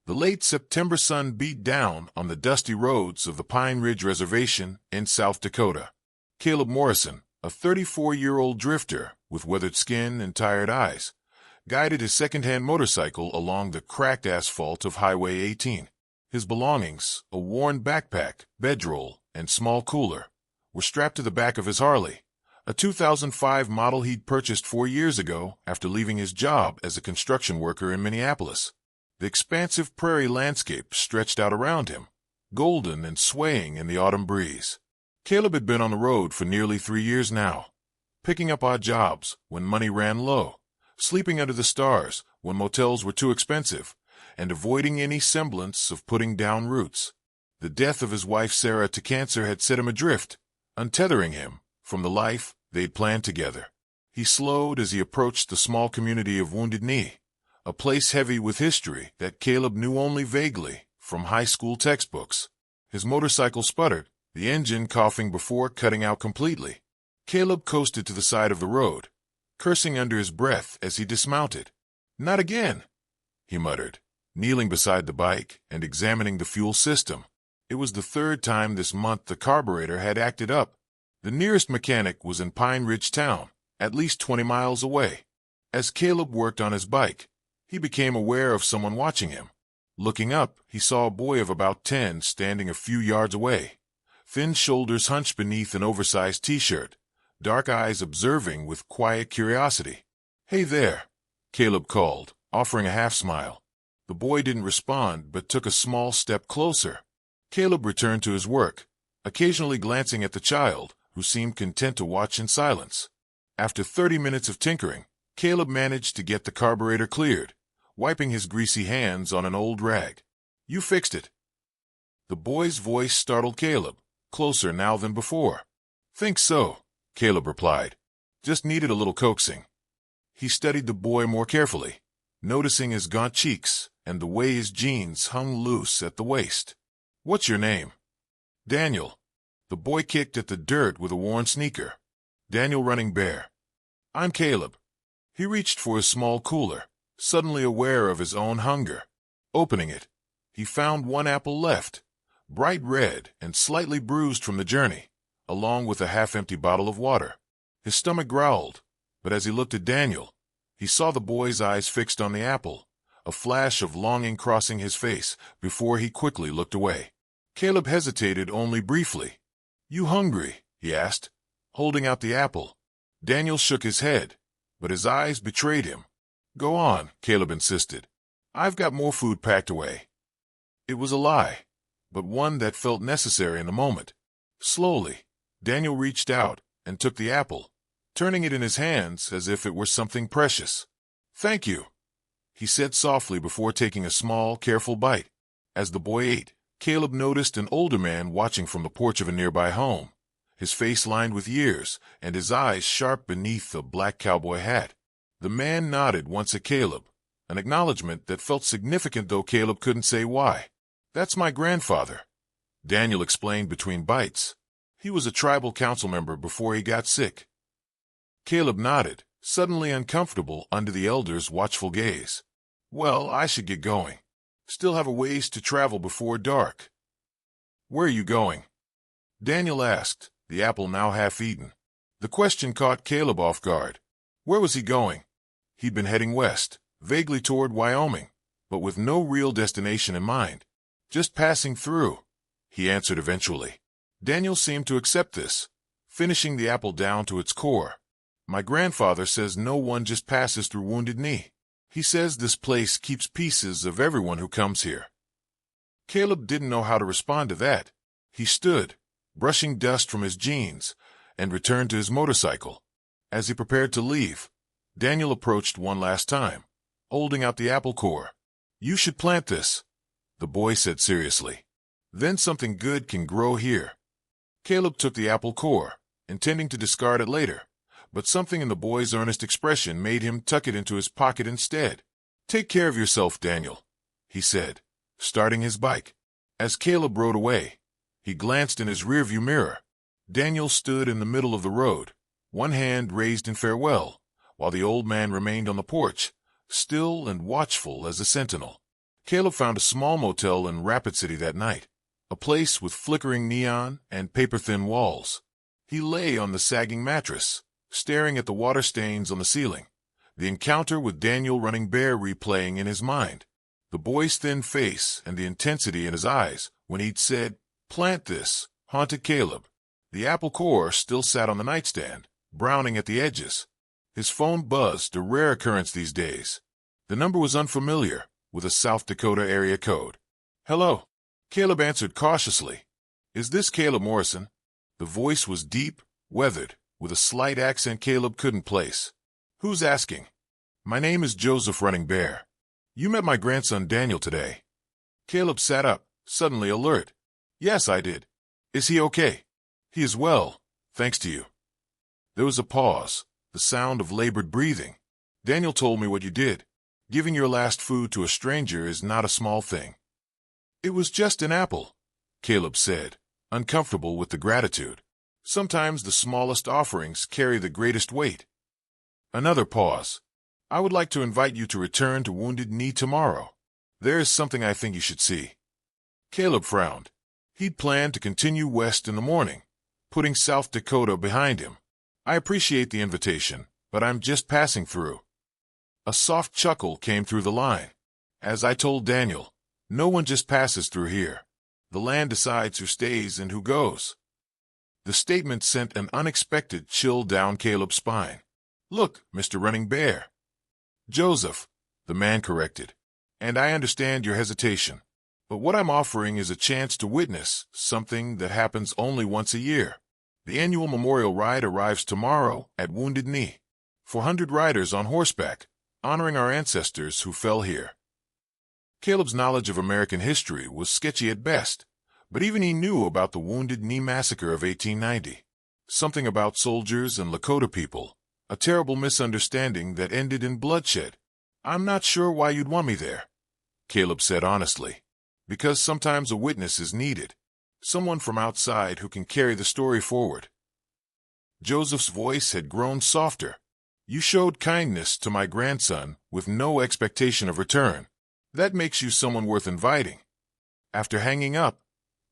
The late September sun beat down on the dusty roads of the Pine Ridge Reservation in South Dakota. Caleb Morrison, a 34-year-old drifter with weathered skin and tired eyes, guided his second-hand motorcycle along the cracked asphalt of Highway 18. His belongings, a worn backpack, bedroll, and small cooler, were strapped to the back of his Harley, a 2005 model he'd purchased 4 years ago after leaving his job as a construction worker in Minneapolis. The expansive prairie landscape stretched out around him, golden and swaying in the autumn breeze. Caleb had been on the road for nearly 3 years now, picking up odd jobs when money ran low, sleeping under the stars when motels were too expensive, and avoiding any semblance of putting down roots. The death of his wife Sarah to cancer had set him adrift, untethering him from the life they'd planned together. He slowed as he approached the small community of Wounded Knee, a place heavy with history that Caleb knew only vaguely from high school textbooks. His motorcycle sputtered, the engine coughing before cutting out completely. Caleb coasted to the side of the road, cursing under his breath as he dismounted. "Not again," he muttered, kneeling beside the bike and examining the fuel system. It was the third time this month the carburetor had acted up. The nearest mechanic was in Pine Ridge Town, at least 20 miles away. As Caleb worked on his bike, he became aware of someone watching him. Looking up, he saw a boy of about 10 standing a few yards away, thin shoulders hunched beneath an oversized t-shirt, dark eyes observing with quiet curiosity. "Hey there," Caleb called, offering a half-smile. The boy didn't respond but took a small step closer. Caleb returned to his work, occasionally glancing at the child, who seemed content to watch in silence. After 30 minutes of tinkering, Caleb managed to get the carburetor cleared, wiping his greasy hands on an old rag. "You fixed it." The boy's voice startled Caleb, closer now than before. "Think so," Caleb replied. "Just needed a little coaxing." He studied the boy more carefully, noticing his gaunt cheeks and the way his jeans hung loose at the waist. "What's your name?" "Daniel." The boy kicked at the dirt with a worn sneaker. "Daniel Running Bear." "I'm Caleb." He reached for his small cooler, suddenly aware of his own hunger. Opening it, he found one apple left, bright red and slightly bruised from the journey, along with a half-empty bottle of water. His stomach growled, but as he looked at Daniel, he saw the boy's eyes fixed on the apple, a flash of longing crossing his face before he quickly looked away. Caleb hesitated only briefly. "You hungry?" he asked, holding out the apple. Daniel shook his head, but his eyes betrayed him. "Go on," Caleb insisted. "I've got more food packed away." It was a lie, but one that felt necessary in the moment. Slowly, Daniel reached out and took the apple, turning it in his hands as if it were something precious. "Thank you," he said softly before taking a small, careful bite. As the boy ate, Caleb noticed an older man watching from the porch of a nearby home, his face lined with years and his eyes sharp beneath a black cowboy hat. The man nodded once at Caleb, an acknowledgement that felt significant though Caleb couldn't say why. "That's my grandfather," Daniel explained between bites. "He was a tribal council member before he got sick." Caleb nodded, suddenly uncomfortable under the elder's watchful gaze. "Well, I should get going. Still have a ways to travel before dark." "Where are you going?" Daniel asked, the apple now half-eaten. The question caught Caleb off guard. Where was he going? He'd been heading west, vaguely toward Wyoming, but with no real destination in mind. "Just passing through," he answered eventually. Daniel seemed to accept this, finishing the apple down to its core. "My grandfather says no one just passes through Wounded Knee. He says this place keeps pieces of everyone who comes here." Caleb didn't know how to respond to that. He stood, brushing dust from his jeans, and returned to his motorcycle. As he prepared to leave, Daniel approached one last time, holding out the apple core. "You should plant this," the boy said seriously. "Then something good can grow here." Caleb took the apple core, intending to discard it later, but something in the boy's earnest expression made him tuck it into his pocket instead. "Take care of yourself, Daniel," he said, starting his bike. As Caleb rode away, he glanced in his rearview mirror. Daniel stood in the middle of the road, one hand raised in farewell, while the old man remained on the porch, still and watchful as a sentinel. Caleb found a small motel in Rapid City that night, a place with flickering neon and paper-thin walls. He lay on the sagging mattress, staring at the water stains on the ceiling, the encounter with Daniel Running Bear replaying in his mind, the boy's thin face and the intensity in his eyes when he'd said, "Plant this," haunted Caleb. The Apple core still sat on the nightstand, browning at the edges. His phone buzzed, a rare occurrence these days. The number was unfamiliar, with a South Dakota area code. "Hello," Caleb answered cautiously. "Is this Caleb Morrison?" The voice was deep, weathered, with a slight accent Caleb couldn't place. "Who's asking?" "My name is Joseph Running Bear. You met my grandson Daniel today." Caleb sat up, suddenly alert. "Yes, I did. Is he okay?" "He is well, thanks to you." There was a pause, the sound of labored breathing. "Daniel told me what you did. Giving your last food to a stranger is not a small thing." "It was just an apple," Caleb said, uncomfortable with the gratitude. Sometimes the smallest offerings carry the greatest weight. Another pause. "I would like to invite you to return to Wounded Knee tomorrow. There is something I think you should see." Caleb frowned. He'd planned to continue west in the morning, putting South Dakota behind him. "I appreciate the invitation, but I'm just passing through." A soft chuckle came through the line. "As I told Daniel, no one just passes through here. The land decides who stays and who goes." The statement sent an unexpected chill down Caleb's spine. "Look, Mr. Running Bear." "Joseph," the man corrected. "And I understand your hesitation. But what I'm offering is a chance to witness something that happens only once a year. The annual memorial ride arrives tomorrow at Wounded Knee. 400 riders on horseback, honoring our ancestors who fell here." Caleb's knowledge of American history was sketchy at best, but even he knew about the Wounded Knee Massacre of 1890. Something about soldiers and Lakota people, a terrible misunderstanding that ended in bloodshed. "I'm not sure why you'd want me there," Caleb said honestly. "Because sometimes a witness is needed. Someone from outside who can carry the story forward." Joseph's voice had grown softer. "You showed kindness to my grandson with no expectation of return. That makes you someone worth inviting." After hanging up,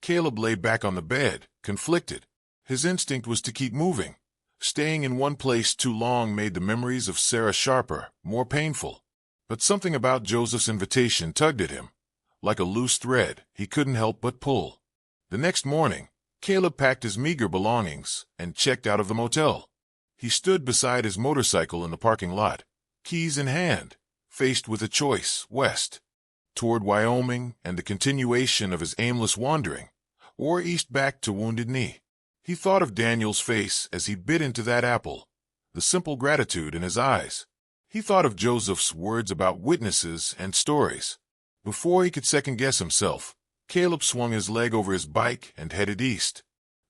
Caleb lay back on the bed, conflicted. His instinct was to keep moving. Staying in one place too long made the memories of Sarah Sharper more painful. But something about Joseph's invitation tugged at him. Like a loose thread, he couldn't help but pull. The next morning, Caleb packed his meager belongings and checked out of the motel. He stood beside his motorcycle in the parking lot, keys in hand, faced with a choice: west, toward Wyoming and the continuation of his aimless wandering, or east back to Wounded Knee. He thought of Daniel's face as he bit into that apple, the simple gratitude in his eyes. He thought of Joseph's words about witnesses and stories. Before he could second-guess himself, Caleb swung his leg over his bike and headed east.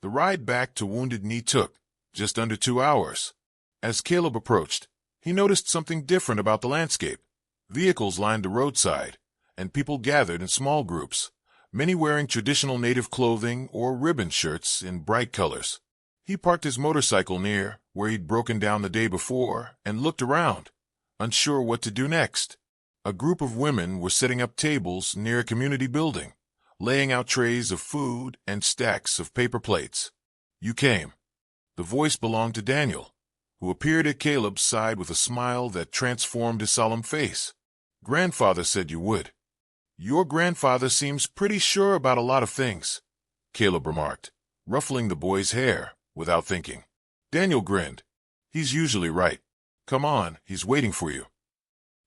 The ride back to Wounded Knee took just under 2 hours. As Caleb approached, he noticed something different about the landscape. Vehicles lined the roadside, and people gathered in small groups, many wearing traditional native clothing or ribbon shirts in bright colors. He parked his motorcycle near where he'd broken down the day before and looked around, unsure what to do next. A group of women were setting up tables near a community building, laying out trays of food and stacks of paper plates. "You came." The voice belonged to Daniel, who appeared at Caleb's side with a smile that transformed his solemn face. "Grandfather said you would." "Your grandfather seems pretty sure about a lot of things," Caleb remarked, ruffling the boy's hair without thinking. Daniel grinned. "He's usually right. Come on, he's waiting for you."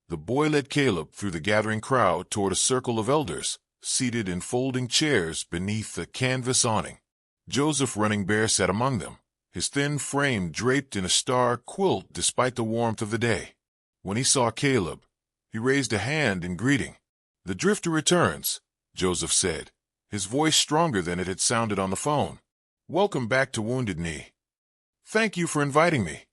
The boy led Caleb through the gathering crowd toward a circle of elders, seated in folding chairs beneath a canvas awning. Joseph Running Bear sat among them, his thin frame draped in a star quilt despite the warmth of the day. When he saw Caleb, he raised a hand in greeting. "The drifter returns," Joseph said, his voice stronger than it had sounded on the phone. "Welcome back to Wounded Knee." "Thank you for inviting me,"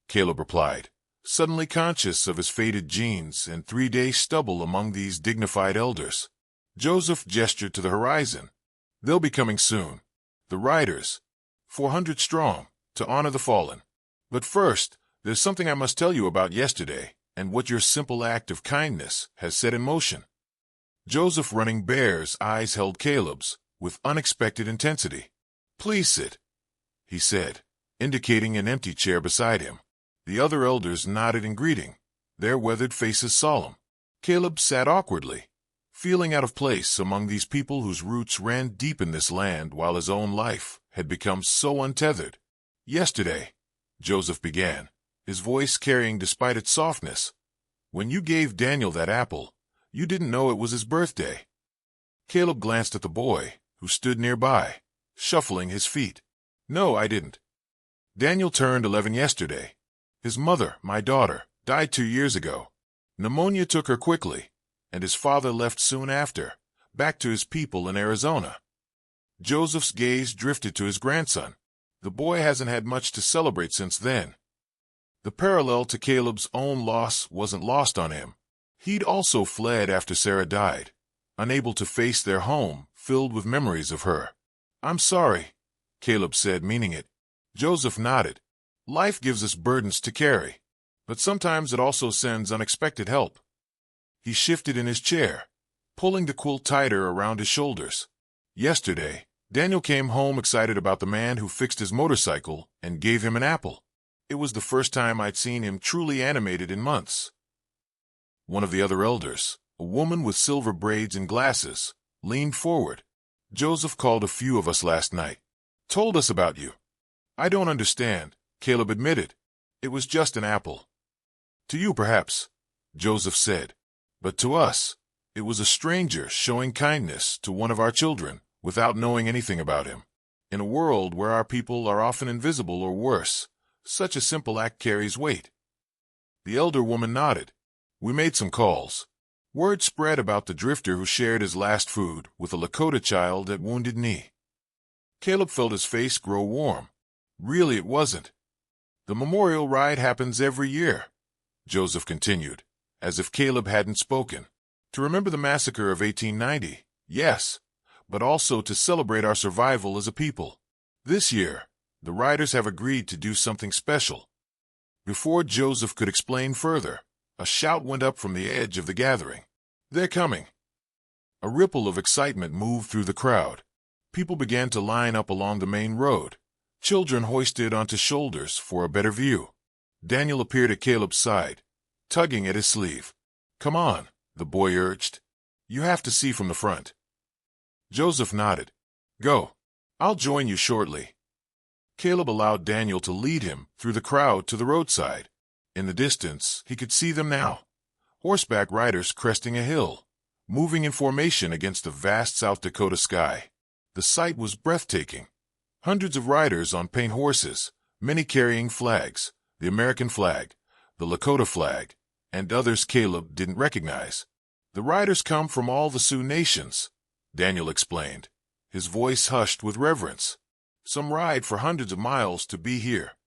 Caleb replied, suddenly conscious of his faded jeans and 3-day stubble among these dignified elders. Joseph gestured to the horizon. "They'll be coming soon. The riders, 400 strong, to honor the fallen. But first, there's something I must tell you about yesterday and what your simple act of kindness has set in motion." Joseph Running Bear's eyes held Caleb's with unexpected intensity. "Please sit," he said, indicating an empty chair beside him. The other elders nodded in greeting, their weathered faces solemn. Caleb sat awkwardly, feeling out of place among these people whose roots ran deep in this land while his own life had become so untethered. "Yesterday," Joseph began, his voice carrying despite its softness, "when you gave Daniel that apple, you didn't know it was his birthday." Caleb glanced at the boy, who stood nearby, shuffling his feet. "No, I didn't. Daniel turned 11 yesterday. His mother, my daughter, died 2 years ago. Pneumonia took her quickly, and his father left soon after, back to his people in Arizona." Joseph's gaze drifted to his grandson. The boy hasn't had much to celebrate since then. The parallel to Caleb's own loss wasn't lost on him. He'd also fled after Sarah died, unable to face their home filled with memories of her. "I'm sorry," Caleb said, meaning it. Joseph nodded. "Life gives us burdens to carry, but sometimes it also sends unexpected help." He shifted in his chair, pulling the quilt tighter around his shoulders. "Yesterday, Daniel came home excited about the man who fixed his motorcycle and gave him an apple. It was the first time I'd seen him truly animated in months." One of the other elders, a woman with silver braids and glasses, leaned forward. "Joseph called a few of us last night. Told us about you." "I don't understand," Caleb admitted. "It was just an apple." "To you, perhaps," Joseph said. "But to us, it was a stranger showing kindness to one of our children without knowing anything about him. In a world where our people are often invisible or worse, such a simple act carries weight." The elder woman nodded. "We made some calls. Word spread about the drifter who shared his last food with a Lakota child at Wounded Knee." Caleb felt his face grow warm. "Really, it wasn't. The memorial ride happens every year," Joseph continued, as if Caleb hadn't spoken. "To remember the massacre of 1890, yes, but also to celebrate our survival as a people. This year, the riders have agreed to do something special." Before Joseph could explain further, a shout went up from the edge of the gathering. "They're coming!" A ripple of excitement moved through the crowd. People began to line up along the main road, children hoisted onto shoulders for a better view. Daniel appeared at Caleb's side, tugging at his sleeve. "Come on," the boy urged. "You have to see from the front." Joseph nodded. "Go. I'll join you shortly." Caleb allowed Daniel to lead him through the crowd to the roadside. In the distance, he could see them now. Horseback riders cresting a hill, moving in formation against the vast South Dakota sky. The sight was breathtaking. Hundreds of riders on paint horses, many carrying flags, the American flag, the Lakota flag, and others Caleb didn't recognize. "The riders come from all the Sioux nations," Daniel explained, his voice hushed with reverence. "Some ride for hundreds of miles to be here."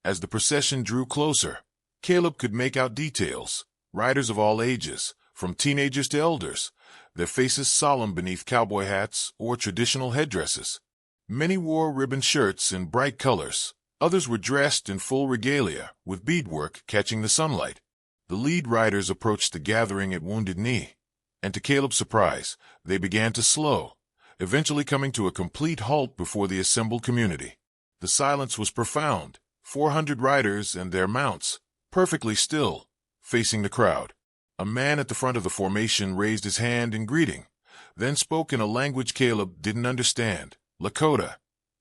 As the procession drew closer, Caleb could make out details, riders of all ages, from teenagers to elders, their faces solemn beneath cowboy hats or traditional headdresses. Many wore ribbon shirts in bright colors. Others were dressed in full regalia, with beadwork catching the sunlight. The lead riders approached the gathering at Wounded Knee, and to Caleb's surprise, they began to slow, eventually coming to a complete halt before the assembled community. The silence was profound, 400 riders and their mounts, perfectly still, facing the crowd. A man at the front of the formation raised his hand in greeting, then spoke in a language Caleb didn't understand, Lakota,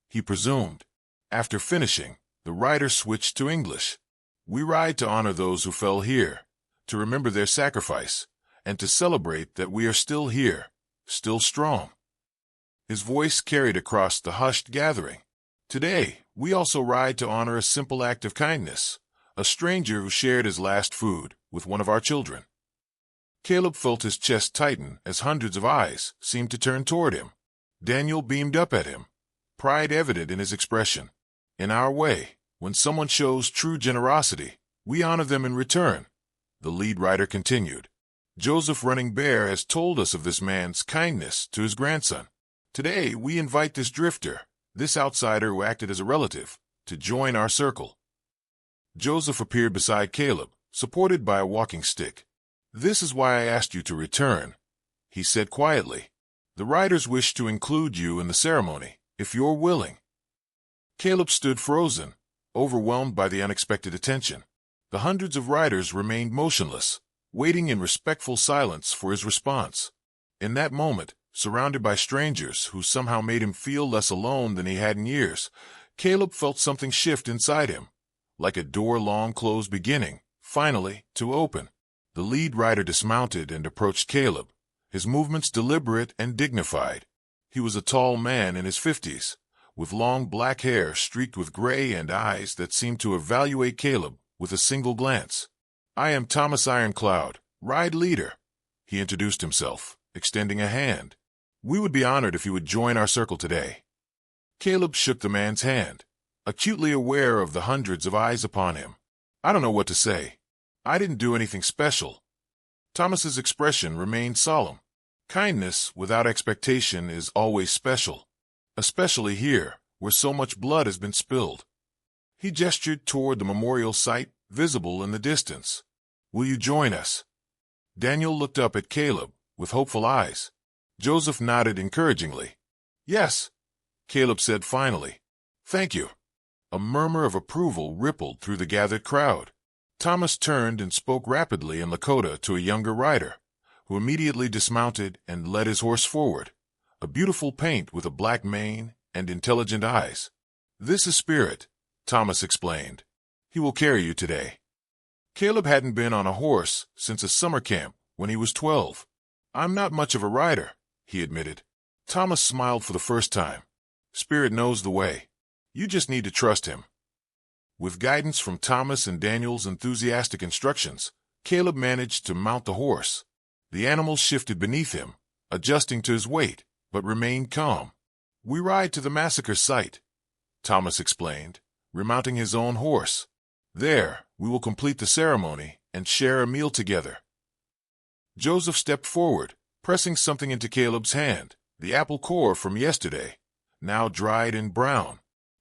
he presumed. After finishing, the rider switched to English. "We ride to honor those who fell here, to remember their sacrifice, and to celebrate that we are still here, still strong." His voice carried across the hushed gathering. "Today, we also ride to honor a simple act of kindness, a stranger who shared his last food with one of our children." Caleb felt his chest tighten as hundreds of eyes seemed to turn toward him. Daniel beamed up at him, pride evident in his expression. "In our way, when someone shows true generosity, we honor them in return," the lead rider continued. "Joseph Running Bear has told us of this man's kindness to his grandson. Today, we invite this drifter, this outsider who acted as a relative, to join our circle." Joseph appeared beside Caleb, supported by a walking stick. "This is why I asked you to return," he said quietly. "The riders wish to include you in the ceremony, if you're willing." Caleb stood frozen, overwhelmed by the unexpected attention. The hundreds of riders remained motionless, waiting in respectful silence for his response. In that moment, surrounded by strangers who somehow made him feel less alone than he had in years, Caleb felt something shift inside him, like a door long closed beginning, finally, to open. The lead rider dismounted and approached Caleb, his movements deliberate and dignified. He was a tall man in his 50s, with long black hair streaked with gray and eyes that seemed to evaluate Caleb with a single glance. "I am Thomas Ironcloud, ride leader," he introduced himself, extending a hand. "We would be honored if you would join our circle today." Caleb shook the man's hand, acutely aware of the hundreds of eyes upon him. "I don't know what to say. I didn't do anything special." Thomas's expression remained solemn. Kindness without expectation is always special, especially here, where so much blood has been spilled. He gestured toward the memorial site, visible in the distance. "Will you join us?" Daniel looked up at Caleb with hopeful eyes. Joseph nodded encouragingly. "Yes," Caleb said finally. "Thank you." A murmur of approval rippled through the gathered crowd. Thomas turned and spoke rapidly in Lakota to a younger rider, who immediately dismounted and led his horse forward, a beautiful paint with a black mane and intelligent eyes. "This is Spirit," Thomas explained. "He will carry you today." Caleb hadn't been on a horse since a summer camp when he was 12. "I'm not much of a rider," he admitted. Thomas smiled for the first time. "Spirit knows the way. You just need to trust him." With guidance from Thomas and Daniel's enthusiastic instructions, Caleb managed to mount the horse. The animal shifted beneath him, adjusting to his weight, but remained calm. "We ride to the massacre site," Thomas explained, remounting his own horse. "There, we will complete the ceremony and share a meal together." Joseph stepped forward, pressing something into Caleb's hand, the apple core from yesterday, now dried and brown.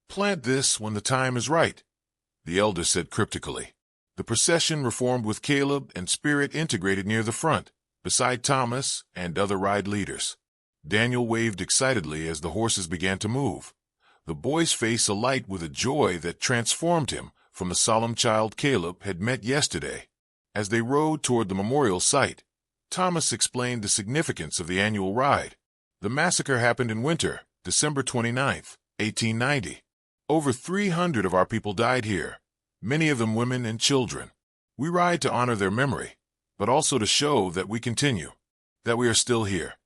"Plant this when the time is right," the elder said cryptically. The procession reformed with Caleb and Spirit integrated near the front, beside Thomas and other ride leaders. Daniel waved excitedly as the horses began to move, the boy's face alight with a joy that transformed him from the solemn child Caleb had met yesterday. As they rode toward the memorial site, Thomas explained the significance of the annual ride. The massacre happened in winter, December 29th, 1890. Over 300 of our people died here, many of them women and children. We ride to honor their memory, but also to show that we continue, that we are still here.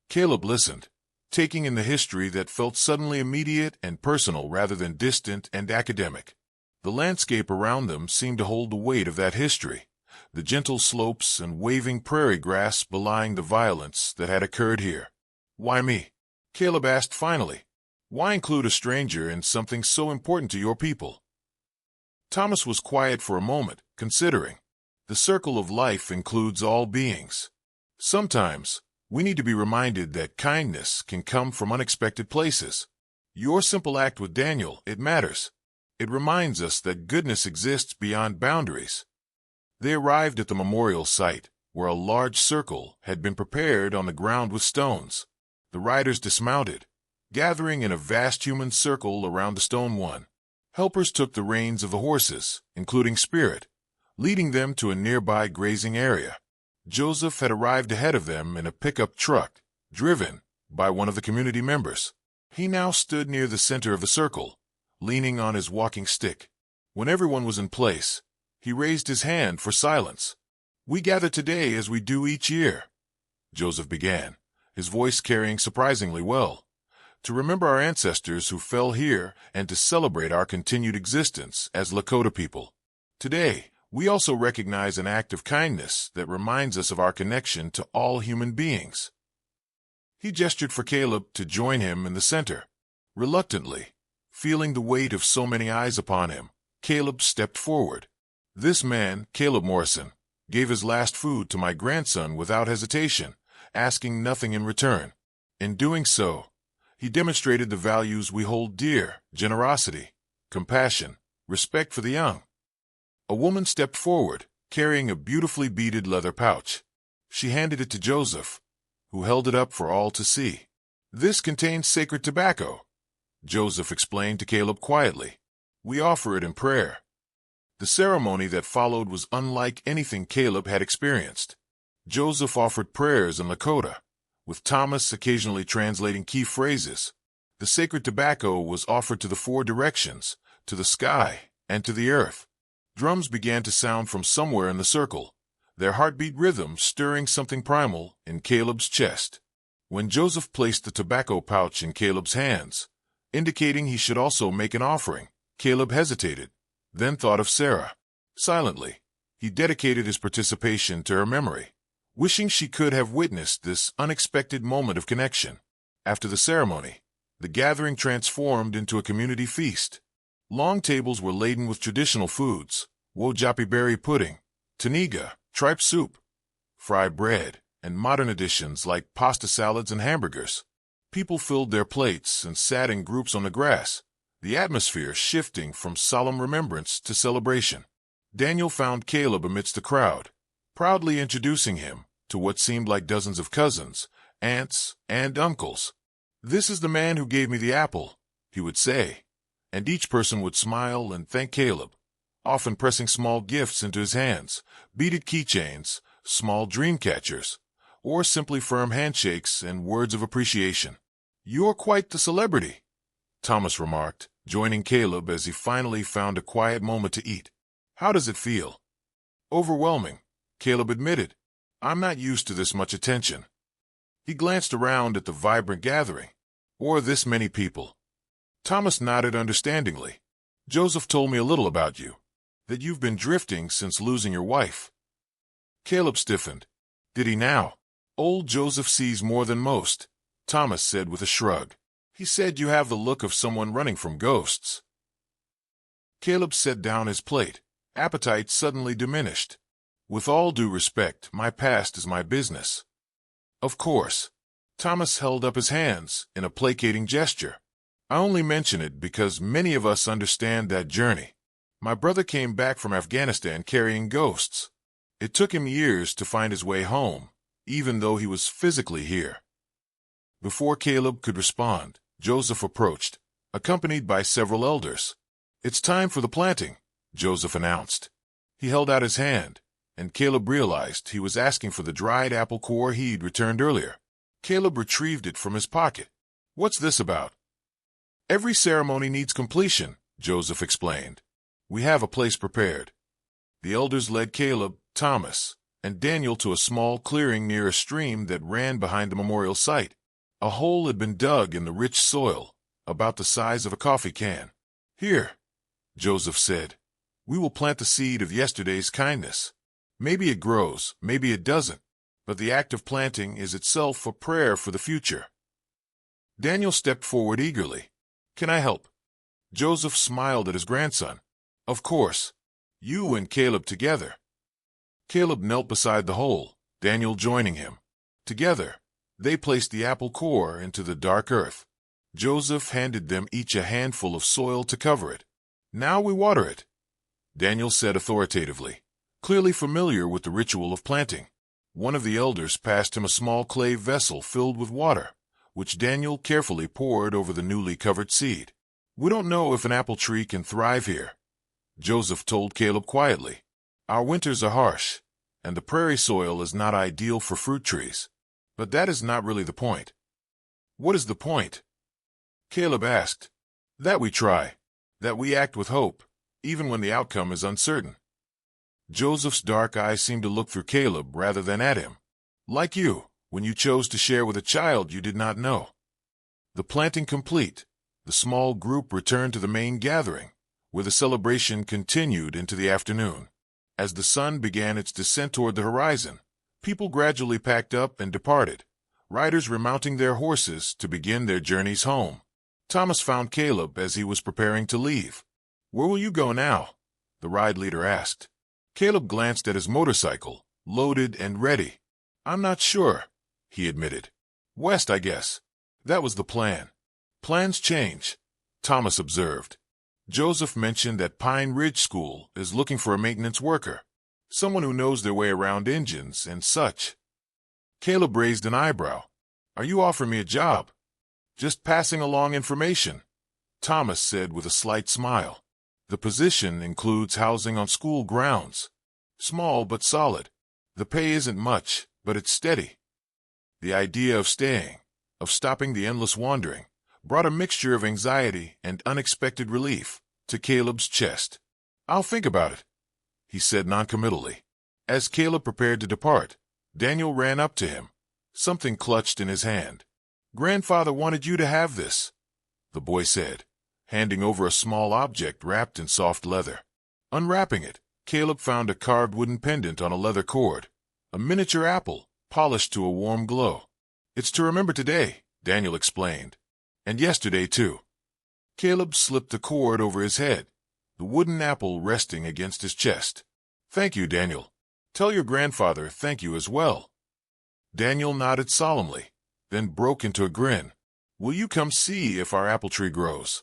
Caleb listened, taking in the history that felt suddenly immediate and personal rather than distant and academic. The landscape around them seemed to hold the weight of that history, the gentle slopes and waving prairie grass belying the violence that had occurred here. "Why me?" Caleb asked finally. "Why include a stranger in something so important to your people?" Thomas was quiet for a moment, considering. The circle of life includes all beings. Sometimes, we need to be reminded that kindness can come from unexpected places. Your simple act with Daniel, it matters. It reminds us that goodness exists beyond boundaries. They arrived at the memorial site, where a large circle had been prepared on the ground with stones. The riders dismounted, gathering in a vast human circle around the stone one. Helpers took the reins of the horses, including Spirit, leading them to a nearby grazing area. Joseph had arrived ahead of them in a pickup truck, driven by one of the community members. He now stood near the center of the circle, leaning on his walking stick. When everyone was in place, he raised his hand for silence. "We gather today as we do each year," Joseph began, his voice carrying surprisingly well, "to remember our ancestors who fell here and to celebrate our continued existence as Lakota people. Today, we also recognize an act of kindness that reminds us of our connection to all human beings." He gestured for Caleb to join him in the center. Reluctantly, feeling the weight of so many eyes upon him, Caleb stepped forward. "This man, Caleb Morrison, gave his last food to my grandson without hesitation, asking nothing in return. In doing so, he demonstrated the values we hold dear: generosity, compassion, respect for the young." A woman stepped forward, carrying a beautifully beaded leather pouch. She handed it to Joseph, who held it up for all to see. "This contains sacred tobacco," Joseph explained to Caleb quietly. "We offer it in prayer." The ceremony that followed was unlike anything Caleb had experienced. Joseph offered prayers in Lakota, with Thomas occasionally translating key phrases. The sacred tobacco was offered to the four directions, to the sky, and to the earth. Drums began to sound from somewhere in the circle, their heartbeat rhythm stirring something primal in Caleb's chest. When Joseph placed the tobacco pouch in Caleb's hands, indicating he should also make an offering, Caleb hesitated, then thought of Sarah. Silently, he dedicated his participation to her memory, wishing she could have witnessed this unexpected moment of connection. After the ceremony, the gathering transformed into a community feast. Long tables were laden with traditional foods: wojapi berry pudding, taniga, tripe soup, fried bread, and modern additions like pasta salads and hamburgers. People filled their plates and sat in groups on the grass, the atmosphere shifting from solemn remembrance to celebration. Daniel found Caleb amidst the crowd, proudly introducing him to what seemed like dozens of cousins, aunts, and uncles. "This is the man who gave me the apple," he would say, and each person would smile and thank Caleb, often pressing small gifts into his hands: beaded keychains, small dream catchers, or simply firm handshakes and words of appreciation. "You're quite the celebrity," Thomas remarked, joining Caleb as he finally found a quiet moment to eat. "How does it feel?" "Overwhelming," Caleb admitted. "I'm not used to this much attention." He glanced around at the vibrant gathering. "Or this many people." Thomas nodded understandingly. "Joseph told me a little about you, that you've been drifting since losing your wife." Caleb stiffened. "Did he now?" "Old Joseph sees more than most," Thomas said with a shrug. "He said you have the look of someone running from ghosts." Caleb set down his plate, appetite suddenly diminished. "With all due respect, my past is my business." "Of course." Thomas held up his hands in a placating gesture. "I only mention it because many of us understand that journey. My brother came back from Afghanistan carrying ghosts. It took him years to find his way home, even though he was physically here." Before Caleb could respond, Joseph approached, accompanied by several elders. "It's time for the planting," Joseph announced. He held out his hand, and Caleb realized he was asking for the dried apple core he'd returned earlier. Caleb retrieved it from his pocket. "What's this about?" "Every ceremony needs completion," Joseph explained. "We have a place prepared." The elders led Caleb, Thomas, and Daniel to a small clearing near a stream that ran behind the memorial site. A hole had been dug in the rich soil, about the size of a coffee can. "Here," Joseph said, "we will plant the seed of yesterday's kindness. Maybe it grows, maybe it doesn't, but the act of planting is itself a prayer for the future." Daniel stepped forward eagerly. "Can I help?" Joseph smiled at his grandson. "Of course. You and Caleb together." Caleb knelt beside the hole, Daniel joining him. Together, they placed the apple core into the dark earth. Joseph handed them each a handful of soil to cover it. "Now we water it," Daniel said authoritatively, clearly familiar with the ritual of planting. One of the elders passed him a small clay vessel filled with water, which Daniel carefully poured over the newly covered seed. "We don't know if an apple tree can thrive here," Joseph told Caleb quietly. "Our winters are harsh, and the prairie soil is not ideal for fruit trees. But that is not really the point." "What is the point?" Caleb asked. "That we try, that we act with hope, even when the outcome is uncertain." Joseph's dark eyes seemed to look through Caleb rather than at him. "Like you, when you chose to share with a child you did not know." The planting complete, the small group returned to the main gathering, where the celebration continued into the afternoon. As the sun began its descent toward the horizon, people gradually packed up and departed, riders remounting their horses to begin their journeys home. Thomas found Caleb as he was preparing to leave. "Where will you go now?" the ride leader asked. Caleb glanced at his motorcycle, loaded and ready. "I'm not sure," he admitted. "West, I guess." That was the plan. "Plans change," Thomas observed. "Joseph mentioned that Pine Ridge School is looking for a maintenance worker, someone who knows their way around engines and such." Caleb raised an eyebrow. Are you offering me a job? Just passing along information, Thomas said with a slight smile. The position includes housing on school grounds. Small but solid. The pay isn't much, but it's steady. The idea of staying, of stopping the endless wandering, brought a mixture of anxiety and unexpected relief to Caleb's chest. I'll think about it, he said noncommittally. As Caleb prepared to depart, Daniel ran up to him, something clutched in his hand. Grandfather wanted you to have this, the boy said, handing over a small object wrapped in soft leather. Unwrapping it, Caleb found a carved wooden pendant on a leather cord, a miniature apple, polished to a warm glow. It's to remember today, Daniel explained. And yesterday, too. Caleb slipped the cord over his head, the wooden apple resting against his chest. Thank you, Daniel. Tell your grandfather thank you as well. Daniel nodded solemnly, then broke into a grin. Will you come see if our apple tree grows?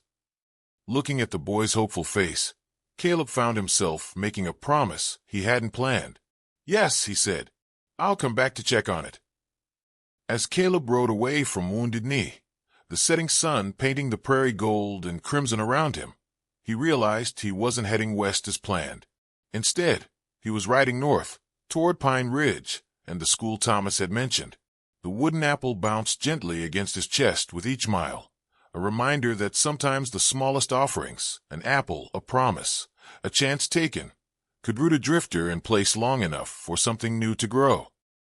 Looking at the boy's hopeful face, Caleb found himself making a promise he hadn't planned. Yes, he said. I'll come back to check on it. As Caleb rode away from Wounded Knee, the setting sun painting the prairie gold and crimson around him, he realized he wasn't heading west as planned. Instead, he was riding north, toward Pine Ridge and the school Thomas had mentioned. The wooden apple bounced gently against his chest with each mile, a reminder that sometimes the smallest offerings, an apple, a promise, a chance taken, could root a drifter in place long enough for something new to grow.